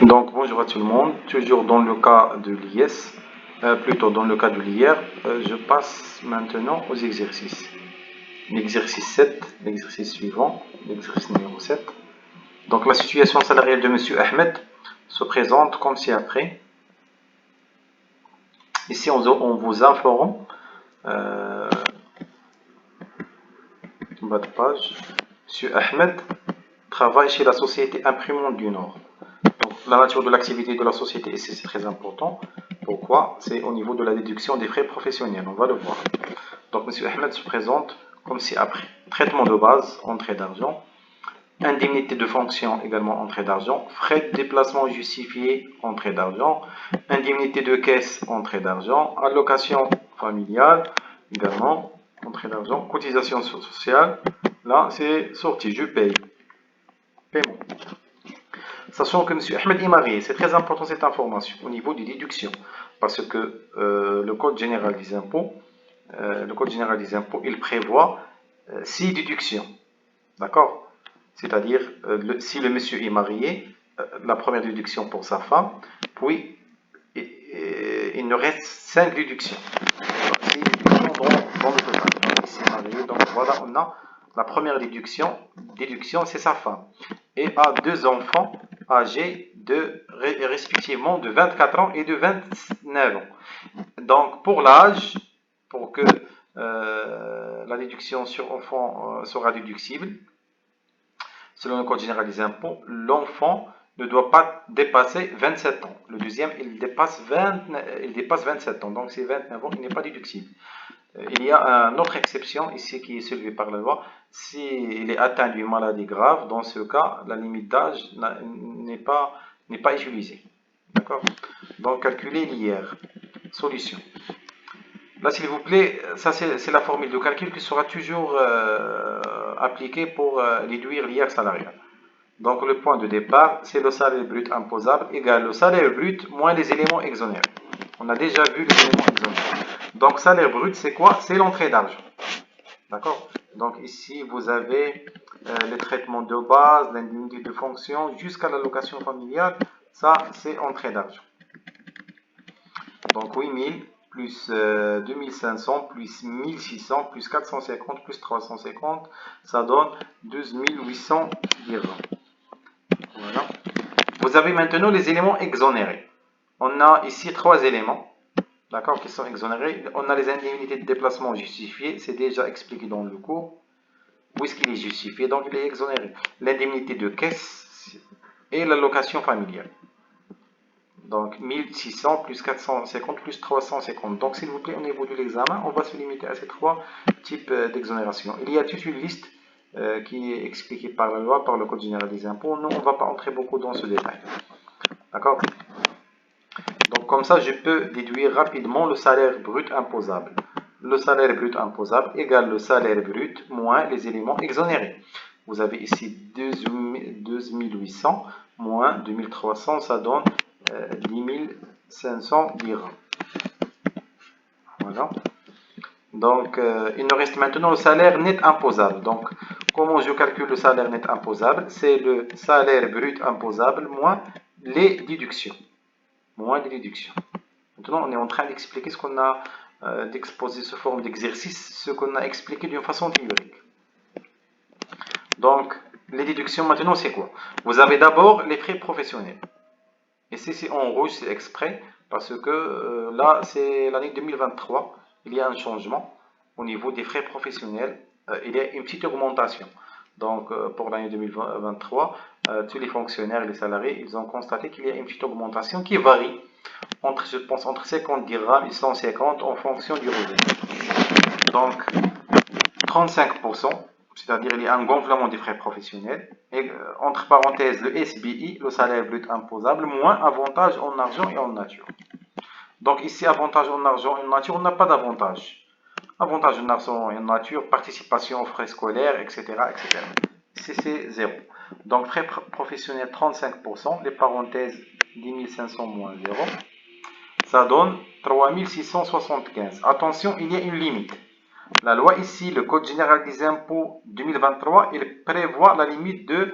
Donc bonjour à tout le monde, toujours dans le cas de l'IS, plutôt dans le cas de l'IR, je passe maintenant aux exercices. L'exercice 7, l'exercice suivant, l'exercice numéro 7. Donc la situation salariale de Monsieur Ahmed se présente comme ci-après. Ici on vous informe, bas de page, Monsieur Ahmed travaille chez la société Imprimante du Nord. Donc, la nature de l'activité de la société ici c'est très important. Pourquoi? C'est au niveau de la déduction des frais professionnels, on va le voir. Donc M. Ahmed se présente comme ci-après. Traitement de base, entrée d'argent. Indemnité de fonction, également entrée d'argent. Frais de déplacement justifiés, entrée d'argent. Indemnité de caisse, entrée d'argent. Allocation familiale, également entrée d'argent. Cotisation sociale, là c'est sorti, je paye. Paiement. Sachant que M. Ahmed est marié, c'est très important cette information au niveau des déductions, parce que le Code général des impôts, il prévoit 6 déductions, d'accord? C'est-à-dire, si le monsieur est marié, la première déduction pour sa femme, puis il nous reste 5 déductions. 6 déductions dans le total. Donc, ici marié, donc voilà, on a la première déduction c'est sa femme. Et a 2 enfants âgés respectivement de 24 ans et de 29 ans. Donc pour l'âge, pour que la déduction sur enfant sera déductible, selon le Code général des impôts, l'enfant ne doit pas dépasser 27 ans. Le deuxième, il dépasse 27 ans, donc c'est 29 ans, il n'est pas déductible. Il y a une autre exception ici qui est soulevée par la loi. S'il est atteint d'une maladie grave, dans ce cas, la limite d'âge n'est pas utilisée. D'accord? Donc, calculer l'IR. Solution. Là, s'il vous plaît, ça c'est la formule de calcul qui sera toujours appliquée pour déduire l'IR salarial. Donc, le point de départ, c'est le salaire brut imposable égale le salaire brut moins les éléments exonérés. On a déjà vu les éléments exonérés. Donc, salaire brut, c'est quoi? C'est l'entrée d'argent. D'accord? Donc, ici, vous avez les traitements de base, l'indemnité de fonction, jusqu'à l'allocation familiale. Ça, c'est entrée d'argent. Donc, 8000 plus 2500 plus 1600 plus 450 plus 350, ça donne 12 800 dirhams. Voilà. Vous avez maintenant les éléments exonérés. On a ici 3 éléments. D'accord, qui sont exonérés. On a les indemnités de déplacement justifiées, c'est déjà expliqué dans le cours. Où est-ce qu'il est justifié? Donc il est exonéré. L'indemnité de caisse et l'allocation familiale. Donc 1600 plus 450 plus 350. Donc s'il vous plaît, au niveau de l'examen, on va se limiter à ces 3 types d'exonération. Il y a toute une liste qui est expliquée par la loi, par le Code général des impôts. Nous, on ne va pas entrer beaucoup dans ce détail. D'accord? Donc comme ça, je peux déduire rapidement le salaire brut imposable. Le salaire brut imposable égale le salaire brut moins les éléments exonérés. Vous avez ici 12 800 moins 2300, ça donne 10 500 dirhams. Voilà. Donc il nous reste maintenant le salaire net imposable. Donc comment je calcule le salaire net imposable? C'est le salaire brut imposable moins les déductions. Moins des déductions. Maintenant, on est en train d'expliquer ce qu'on a, d'exposer sous forme d'exercice, ce qu'on a expliqué d'une façon théorique. Donc, les déductions maintenant, c'est quoi? Vous avez d'abord les frais professionnels. Et c'est en rouge, c'est exprès, parce que là, c'est l'année 2023. Il y a un changement au niveau des frais professionnels. Il y a une petite augmentation. Donc, pour l'année 2023, tous les fonctionnaires et les salariés, ils ont constaté qu'il y a une petite augmentation qui varie entre 50 dirhams et 150 en fonction du revenu. Donc, 35%, c'est-à-dire il y a un gonflement des frais professionnels, et entre parenthèses, le SBI, le salaire brut imposable, moins avantage en argent et en nature. Donc ici, avantage en argent et en nature, on n'a pas d'avantage. Avantage en argent et en nature, participation aux frais scolaires, etc. etc. Ici, c'est 0. Donc, frais professionnels, 35%, les parenthèses, 10 500 moins 0. Ça donne 3675. Attention, il y a une limite. La loi ici, le Code général des impôts 2023, il prévoit la limite de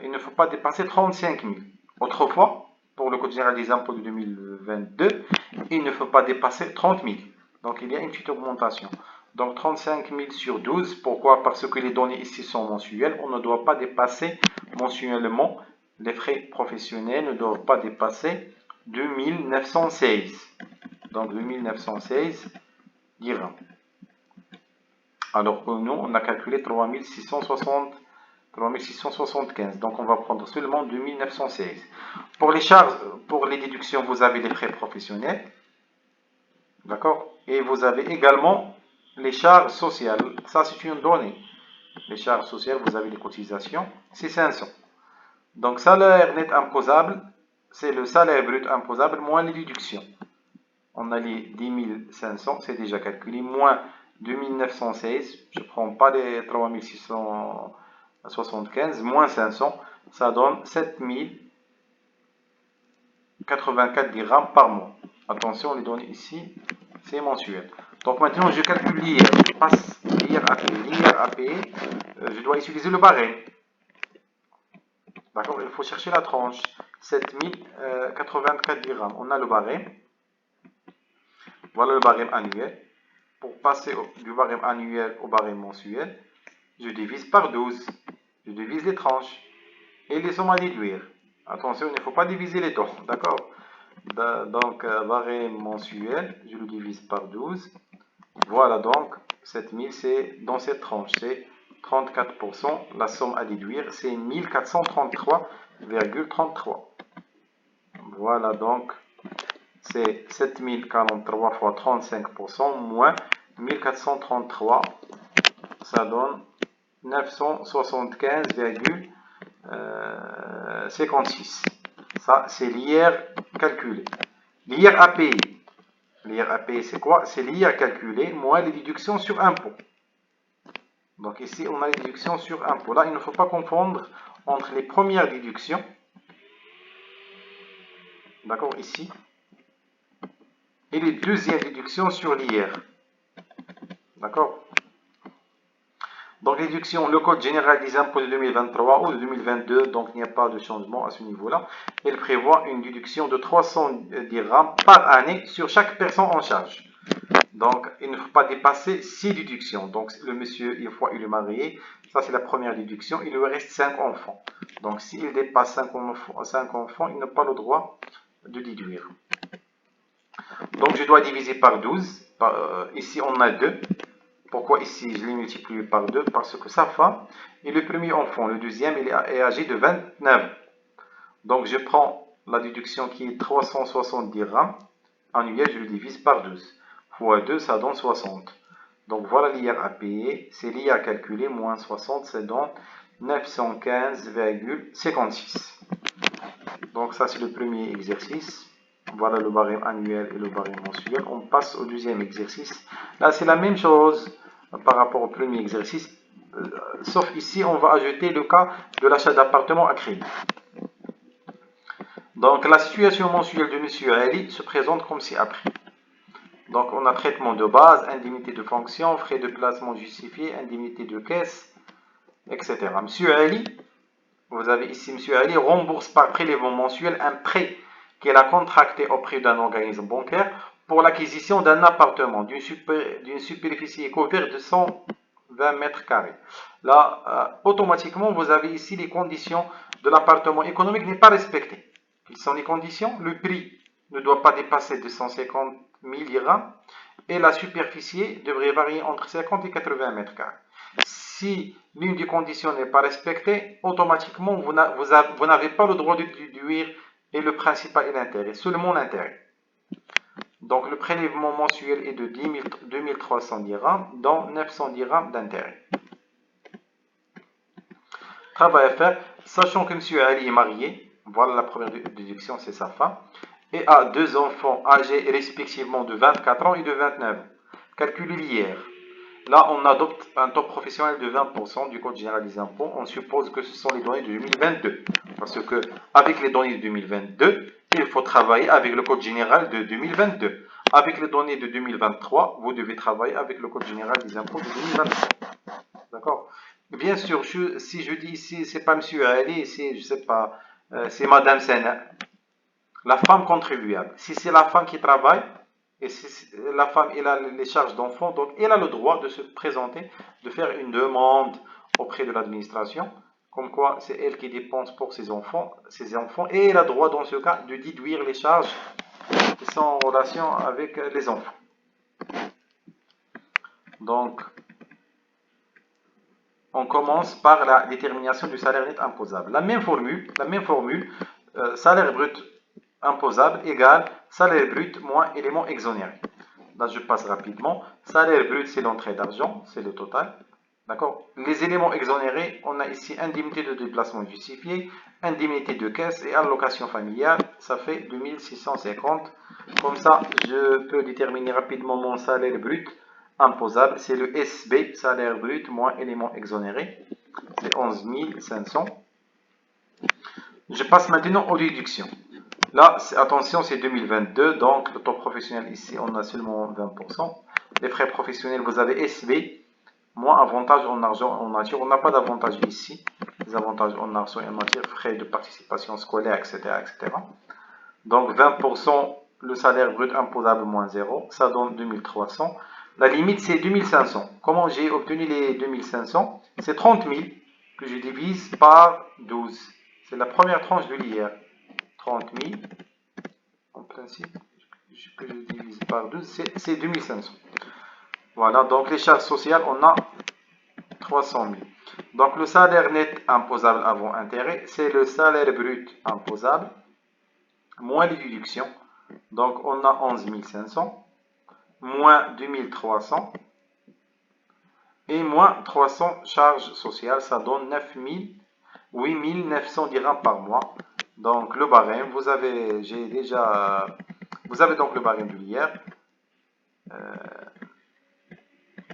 il ne faut pas dépasser 35 000. Autrefois, pour le code général des impôts de 2022, il ne faut pas dépasser 30 000. Donc il y a une petite augmentation. Donc 35 000 sur 12. Pourquoi? Parce que les données ici sont mensuelles. On ne doit pas dépasser mensuellement. Les frais professionnels ne doivent pas dépasser 2916. Donc 2916 dirhams. Alors que nous, on a calculé 3675. Donc on va prendre seulement 2916. Pour les charges, pour les déductions, vous avez les frais professionnels. D'accord? Et vous avez également les charges sociales. Ça, c'est une donnée. Les charges sociales, vous avez les cotisations. C'est 500. Donc, salaire net imposable, c'est le salaire brut imposable moins les déductions. On a les 10 500, c'est déjà calculé, moins 2916. Je ne prends pas les 3675, moins 500. Ça donne 7084 dirhams par mois. Attention, les données ici, c'est mensuel. Donc maintenant, je calcule l'IR. Je passe l'IR à payer. L'IR à payer, je dois utiliser le barème. D'accord? Il faut chercher la tranche. 7084 dirhams. On a le barème. Voilà le barème annuel. Pour passer du barème annuel au barème mensuel, je divise par 12. Je divise les tranches. Et les sommes à déduire. Attention, il ne faut pas diviser les taux. D'accord? Donc, barème mensuel, je le divise par 12. Voilà donc, 7000, c'est dans cette tranche, c'est 34%. La somme à déduire, c'est 1433,33. Voilà donc, c'est 7043 fois 35% moins 1433. Ça donne 975,56. Ça, c'est l'IR calculé. L'IR à payer. L'IR à payer, c'est quoi? C'est l'IR calculé moins les déductions sur impôt. Donc ici, on a les déductions sur impôt. Là, il ne faut pas confondre entre les premières déductions. D'accord, ici. Et les deuxièmes déductions sur l'IR. D'accord? Donc, les déductions, le Code général des impôts de 2023 ou de 2022, donc il n'y a pas de changement à ce niveau-là. Il prévoit une déduction de 300 dirhams par année sur chaque personne en charge. Donc, il ne faut pas dépasser 6 déductions. Donc, le monsieur, une fois il est marié, ça c'est la première déduction, il lui reste 5 enfants. Donc, s'il dépasse 5 enfants, il n'a pas le droit de déduire. Donc, je dois diviser par 12. Ici, on a 2. Pourquoi ici, je l'ai multiplié par 2? Parce que sa femme est le premier enfant. Le deuxième, il est âgé de 29. Donc, je prends la déduction qui est 360 dirhams annuel, je le divise par 12. Fois 2, ça donne 60. Donc voilà l'IR à payer. C'est l'IR calculé, moins 60, ça donne 915,56. Donc ça, c'est le premier exercice. Voilà le barème annuel et le barème mensuel. On passe au deuxième exercice. Là, c'est la même chose par rapport au premier exercice. Sauf ici, on va ajouter le cas de l'achat d'appartement à crédit. Donc la situation mensuelle de M. Ali se présente comme ci-après. Donc, on a traitement de base, indemnité de fonction, frais de placement justifiés, indemnité de caisse, etc. Monsieur Ali, vous avez ici Monsieur Ali rembourse par prélèvement mensuel un prêt qu'il a contracté auprès d'un organisme bancaire pour l'acquisition d'un appartement d'une superficie couverte de 120 mètres carrés. Là, automatiquement, vous avez ici les conditions de l'appartement économique n'est pas respectées. Quelles sont les conditions? Le prix ne doit pas dépasser 250 000 dirhams et la superficie devrait varier entre 50 et 80 mètres carrés. Si l'une des conditions n'est pas respectée, automatiquement vous n'avez pas le droit de déduire et le principal et l'intérêt, seulement l'intérêt. Donc le prélèvement mensuel est de 2300 dirhams, dont 900 dirhams d'intérêt. Travail à faire, sachant que M. Ali est marié, voilà la première déduction, c'est sa femme, et a 2 enfants âgés respectivement de 24 ans et de 29 ans. Calculez l'IR. Là, on adopte un taux professionnel de 20% du Code général des impôts. On suppose que ce sont les données de 2022. Parce que, avec les données de 2022, il faut travailler avec le Code général de 2022. Avec les données de 2023, vous devez travailler avec le Code général des impôts de 2023. D'accord? Bien sûr, si je dis ici, c'est pas M. Ali, c'est, je sais pas, c'est Madame Sena, la femme contribuable. Si c'est la femme qui travaille, et si la femme elle a les charges d'enfants, donc elle a le droit de se présenter, de faire une demande auprès de l'administration, comme quoi c'est elle qui dépense pour ses enfants, et elle a le droit dans ce cas de déduire les charges qui sont en relation avec les enfants. Donc, on commence par la détermination du salaire net imposable. La même formule, salaire brut imposable égale salaire brut moins élément exonéré. Là, je passe rapidement. Salaire brut, c'est l'entrée d'argent, c'est le total. D'accord. Les éléments exonérés, on a ici indemnité de déplacement justifié, indemnité de caisse et allocation familiale. Ça fait 2650. Comme ça, je peux déterminer rapidement mon salaire brut imposable. C'est le SB, salaire brut moins élément exonéré. C'est 11 500. Je passe maintenant aux déductions. Là, attention, c'est 2022, donc le taux professionnel ici, on a seulement 20%. Les frais professionnels, vous avez SB, moins avantage en argent en nature. On n'a pas d'avantage ici. Les avantages en argent et en nature, frais de participation scolaire, etc. etc. Donc 20%, le salaire brut imposable moins 0, ça donne 2300. La limite, c'est 2500. Comment j'ai obtenu les 2500? C'est 30 000 que je divise par 12. C'est la première tranche de l'IR. 30 000, en principe, que je divise par 12, c'est 2500. Voilà, donc les charges sociales, on a 300 000. Donc le salaire net imposable avant intérêt, c'est le salaire brut imposable, moins les déductions. Donc on a 11 500, moins 2300, et moins 300 charges sociales, ça donne 8 900 dirhams par mois. Donc le barème, vous avez donc le barème de l'hier.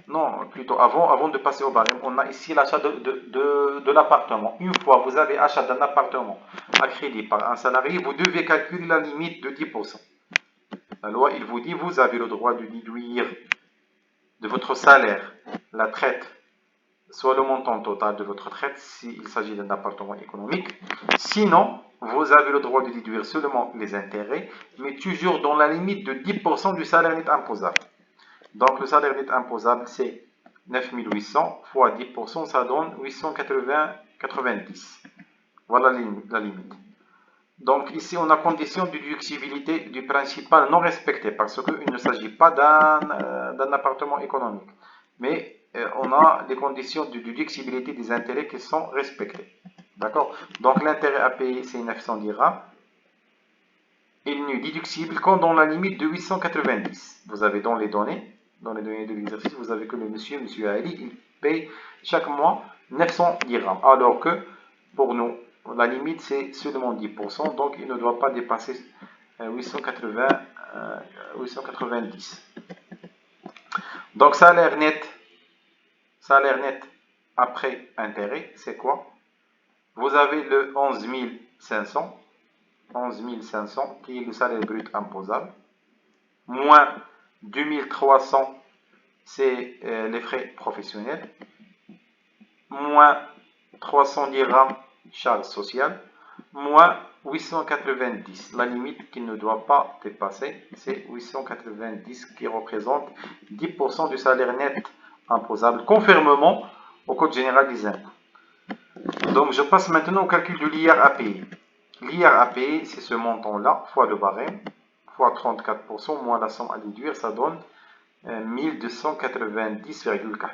Non, plutôt avant de passer au barème, on a ici l'achat de l'appartement. Une fois vous avez achat d'un appartement à crédit par un salarié, vous devez calculer la limite de 10%. La loi, il vous dit, vous avez le droit de déduire de votre salaire la traite, soit le montant total de votre traite s'il s'agit d'un appartement économique. Sinon, vous avez le droit de déduire seulement les intérêts, mais toujours dans la limite de 10% du salaire net imposable. Donc le salaire net imposable, c'est 9 800 fois 10%, ça donne 890. Voilà la limite. Donc ici, on a condition de déductibilité du principal non respecté, parce qu'il ne s'agit pas d'un appartement économique. Mais on a les conditions de déductibilité des intérêts qui sont respectées. D'accord? Donc l'intérêt à payer, c'est 900 dirhams. Il n'est déductible qu'en dans la limite de 890. Vous avez dans les données de l'exercice, vous avez que le monsieur Ali, il paye chaque mois 900 dirhams. Alors que pour nous, la limite c'est seulement 10%, donc il ne doit pas dépasser 890. Donc salaire net après intérêt, c'est quoi? Vous avez le 11 500 qui est le salaire brut imposable, moins 2300, c'est les frais professionnels, moins 300 dirhams charges sociales, moins 890. La limite qui ne doit pas dépasser, c'est 890 qui représente 10% du salaire net imposable, conformément au Code général des impôts. Donc je passe maintenant au calcul de l'IR à payer. L'IR à payer, c'est ce montant-là, fois le barème, fois 34%, moins la somme à déduire, ça donne 1290,4.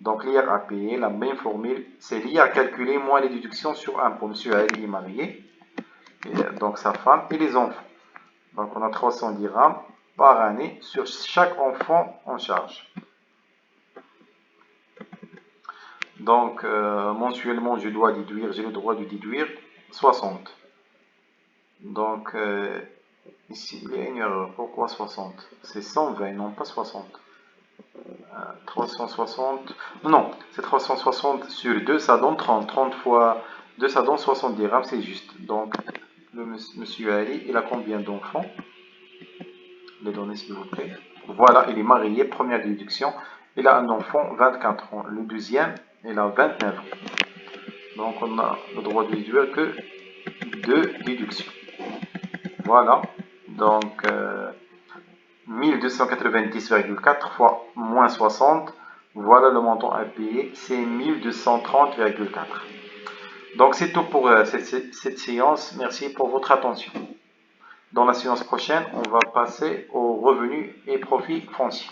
Donc l'IR à payer, la même formule, c'est l'IR calculé moins les déductions sur impôt. Monsieur Ali est marié, donc sa femme et les enfants. Donc on a 300 dirhams par année sur chaque enfant en charge. Donc mensuellement, j'ai le droit de déduire 60. Donc ici, il y a une erreur. Pourquoi 60? C'est 120, non pas 60. 360. Non, c'est 360 sur 2, ça donne 30. 30 fois 2, ça donne 60 dirhams, c'est juste. Donc, le monsieur Ali, il a combien d'enfants? Les données, s'il vous plaît. Voilà, il est marié, première déduction. Il a un enfant, 24 ans. Le deuxième, il a 29 ans. Donc, on a le droit de déduire que de déduction. Voilà, donc 1290,4 fois moins 60, voilà le montant à payer, c'est 1230,4. Donc c'est tout pour cette séance, merci pour votre attention. Dans la séance prochaine, on va passer aux revenus et profits fonciers.